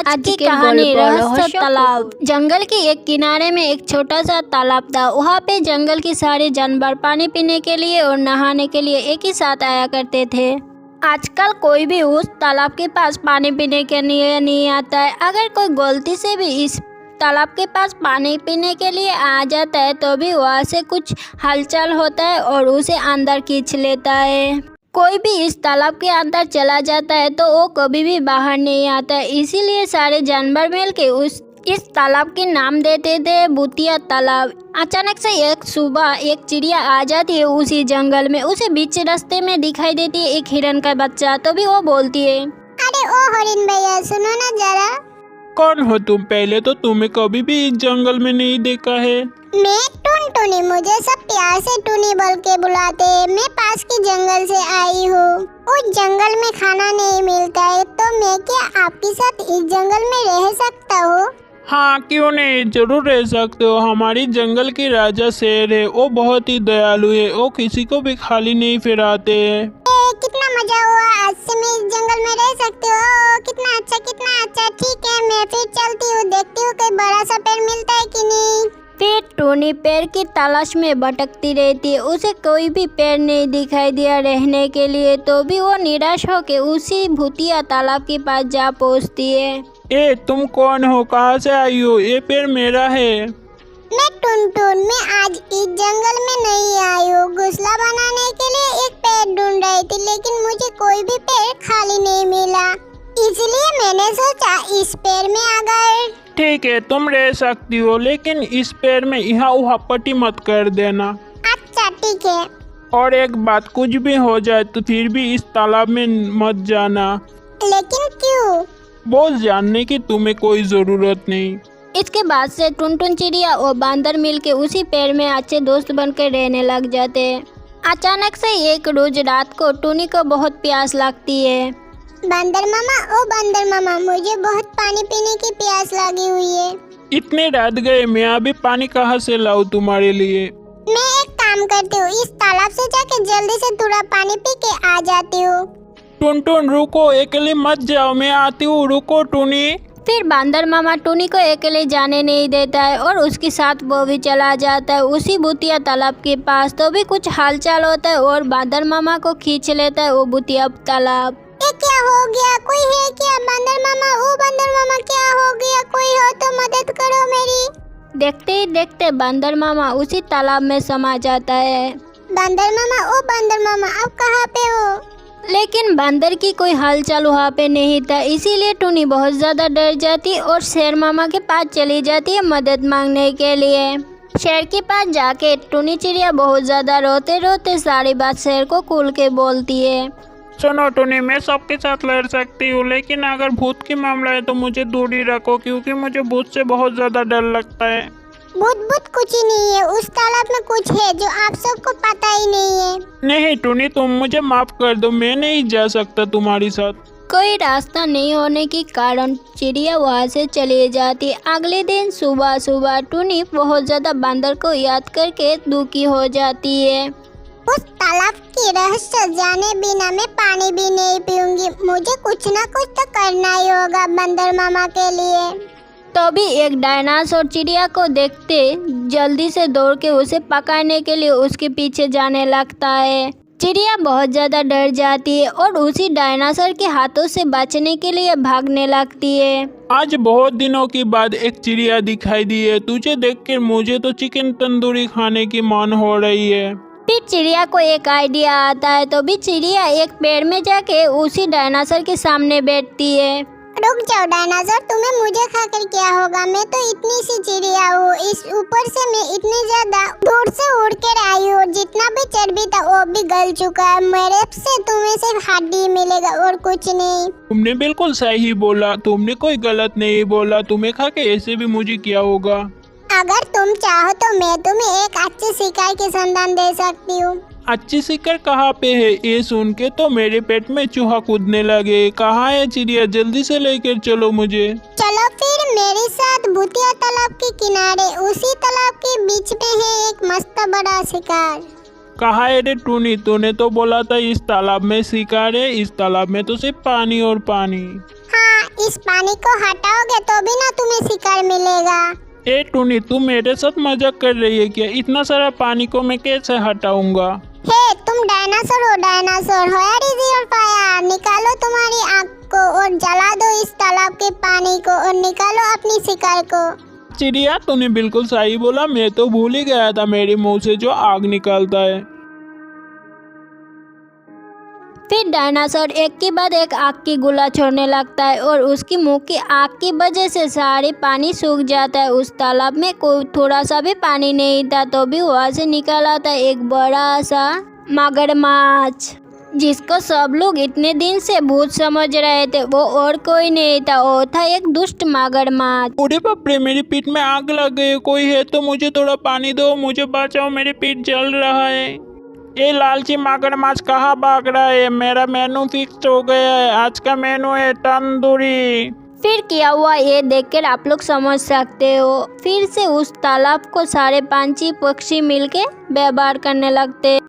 आज की कहानी रहस्य तालाब। जंगल के एक किनारे में एक छोटा सा तालाब था। वहाँ पे जंगल के सारे जानवर पानी पीने के लिए और नहाने के लिए एक ही साथ आया करते थे। आजकल कोई भी उस तालाब के पास पानी पीने के लिए नहीं आता है। अगर कोई गलती से भी इस तालाब के पास पानी पीने के लिए आ जाता है तो भी वहाँ से कुछ हलचल होता है और उसे अंदर खींच लेता है। कोई भी इस तालाब के अंदर चला जाता है तो वो कभी भी बाहर नहीं आता है। इसीलिए सारे जानवर मिलकर इस तालाब के नाम देते थे भूतिया तालाब। अचानक से एक सुबह एक चिड़िया आ जाती है उसी जंगल में। उसे बीच रास्ते में दिखाई देती है एक हिरन का बच्चा। तो भी वो बोलती है, अरे ओ हरिन भैया सुनो ना जरा। कौन हो तुम? पहले तो तुम्हें कभी भी इस जंगल में नहीं देखा है। मैं टुनटुनी, मुझे सब प्यार से टुनी बोल के बुलाते हैं। मैं पास के जंगल से आई हूँ। उस जंगल में खाना नहीं मिलता है तो मैं क्या आपके साथ इस जंगल में रह सकता हूँ? हाँ क्यों नहीं, जरूर रह सकते हो। हमारी जंगल की राजा शेर है, वो बहुत ही दयालु है। वो किसी को भी खाली नहीं फिराते हैं। कितना मजा हुआ, आज से मैं इस जंगल में रह सकती हूँ। कितना अच्छा कितना अच्छा। ठीक है मैं फिर चलती हूँ, देखती हूँ कोई बड़ा सा पेड़ मिलता है कि नहीं। फिर टूनी पेड़ की तलाश में भटकती रहती है। उसे कोई भी पेड़ नहीं दिखाई दिया रहने के लिए। तो भी वो निराश होकर उसी भूतिया तालाब के पास जा पहुँचती है। ए तुम कौन हो? कहाँ से आई हो? ये पेड़ मेरा है। मैं टुनटुन, मैं आज इस जंगल में नहीं आई हूँ। घोंसला बनाने के लिए एक पेड़ ढूंढ रही थी लेकिन मुझे कोई भी पेड़ खाली नहीं मिला। इसलिए मैंने सोचा इस पेड़ में आ गए। ठीक है तुम रह सकती हो, लेकिन इस पेड़ में यहाँ वहाँ पट्टी मत कर देना। अच्छा ठीक है। और एक बात, कुछ भी हो जाए तो फिर भी इस तालाब में मत जाना। लेकिन क्यों? बोल जानने की तुम्हें कोई जरूरत नहीं। इसके बाद से टुनटुन चिड़िया और बांदर मिलके उसी पेड़ में अच्छे दोस्त बनकर रहने लग जाते हैं। अचानक से एक रोज रात को टुनी को बहुत प्यास लगती है। बंदर मामा, ओ बंदर मामा, मुझे बहुत पानी पीने की प्यास लगी हुई है। इतने रात गए, मैं अभी पानी कहाँ से लाऊं तुम्हारे लिए? मैं एक काम करती हूँ, इस तालाब से जाके जल्दी से थोड़ा पानी पी के आ जाती हूँ। टुनटुन रुको, अकेले मत जाओ, मैं आती हूँ। रुको टुनी। फिर बांदर मामा टुनी को अकेले जाने नहीं देता है और उसके साथ वो भी चला जाता है उसी भूतिया तालाब के पास। तो भी कुछ हालचाल होता है और बांदर मामा को खींच लेता है वो भूतिया तालाब। ये क्या हो गया? कोई है क्या? बंदर मामा, ओ बंदर मामा, क्या हो गया? कोई हो तो मदद करो मेरी। देखते ही देखते बंदर मामा उसी तालाब में समा जाता है। बंदर मामा, ओ बंदर मामा, आप कहाँ पे हो? लेकिन बंदर की कोई हलचल वहाँ पे नहीं था। इसीलिए टुनी बहुत ज़्यादा डर जाती और शेर मामा के पास चली जाती है मदद मांगने के लिए। शेर के पास जाके टुनी चिड़िया बहुत ज़्यादा रोते रोते सारी बात शेर को खुल के बोलती है। सुनो टुनी, मैं सबके साथ लड़ सकती हूँ, लेकिन अगर भूत की मामला है तो मुझे दूरी रखो, क्योंकि मुझे भूत से बहुत ज़्यादा डर लगता है। भूत कुछ ही नहीं है, उस तालाब में कुछ है जो आप सबको पता ही नहीं है। नहीं टुनी, तुम मुझे माफ कर दो, मैं नहीं जा सकता तुम्हारे साथ। कोई रास्ता नहीं होने के कारण चिड़िया वहाँ से चली जाती। अगले दिन सुबह सुबह टुनी बहुत ज़्यादा बंदर को याद करके दुखी हो जाती है। उस तालाब की रहस्य जाने बिना मैं पानी भी नहीं पीऊंगी। मुझे कुछ ना कुछ तो करना ही होगा बंदर मामा के लिए। तो भी एक डायनासोर चिड़िया को देखते जल्दी से दौड़ के उसे पकड़ने के लिए उसके पीछे जाने लगता है। चिड़िया बहुत ज़्यादा डर जाती है और उसी डायनासोर के हाथों से बचने के लिए भागने लगती है। आज बहुत दिनों के बाद एक चिड़िया दिखाई दी है। तुझे देखकर मुझे तो चिकन तंदूरी खाने की मन हो रही है। फिर चिड़िया को एक आइडिया आता है। तो भी चिड़िया एक पेड़ में जाके उसी डायनासोर के सामने बैठती है। रुक जाओ डायनासोर, तुम्हें मुझे खाकर क्या होगा? मैं तो इतनी सी चिड़िया हूँ। इस ऊपर से मैं इतनी ज्यादा दूर से उड़ कर आई हूँ। जितना भी चर्बी था वो भी गल चुका है। मेरे से तुम्हें सिर्फ हड्डी मिलेगा और कुछ नहीं। तुमने बिल्कुल सही बोला, तुमने कोई गलत नहीं बोला। तुम्हें खा के ऐसे भी मुझे क्या होगा? अगर तुम चाहो तो मैं तुम्हें एक अच्छी शिकार की संतान दे सकती हूँ। अच्छी शिकार कहाँ पे है? ये सुन के तो मेरे पेट में चूहा कूदने लगे। कहाँ है चिड़िया? जल्दी से लेकर चलो मुझे। चलो फिर मेरे साथ भूतिया तालाब के किनारे। उसी तालाब के बीच में है एक मस्त बड़ा शिकार। कहा है रे टूनी, तूने तो बोला था इस तालाब में शिकार है, इस तालाब में तो सिर्फ पानी और पानी। हाँ, इस पानी को हटाओगे तो भी ना तुम्हें शिकार मिलेगा। ए टूनी, तू मेरे साथ मजाक कर रही है क्या? इतना सारा पानी को मैं कैसे हटाऊंगा? हे, तुम डायनासोर हो dinosaur. Where is your fire? निकालो तुम्हारी आग को और जला दो इस तालाब के पानी को और निकालो अपनी शिकार को। चिड़िया, तूने बिल्कुल सही बोला, मैं तो भूल ही गया था मेरे मुंह से जो आग निकलता है। फिर डायनासोर एक के बाद एक आग की गोला छोड़ने लगता है और उसकी मुंह की आग की वजह से सारे पानी सूख जाता है। उस तालाब में कोई थोड़ा सा भी पानी नहीं था, तो भी वहाँ से निकल आता है एक बड़ा सा मगरमच्छ, जिसको सब लोग इतने दिन से भूत समझ रहे थे। वो और कोई नहीं था, वो था एक दुष्ट मगरमच्छ। अरे बाप रे, मेरी पीठ में आग लग गई। कोई है तो मुझे थोड़ा पानी दो, मुझे बचाओ, मेरी पीठ जल रहा है। ये लालची मगरमच्छ कहाँ भाग रहा है? मेरा मेनू फिक्स हो गया है, आज का मेनू है तंदूरी। फिर क्या हुआ ये देखकर आप लोग समझ सकते हो। फिर से उस तालाब को सारे पंछी पक्षी मिलके व्यवहार करने लगते।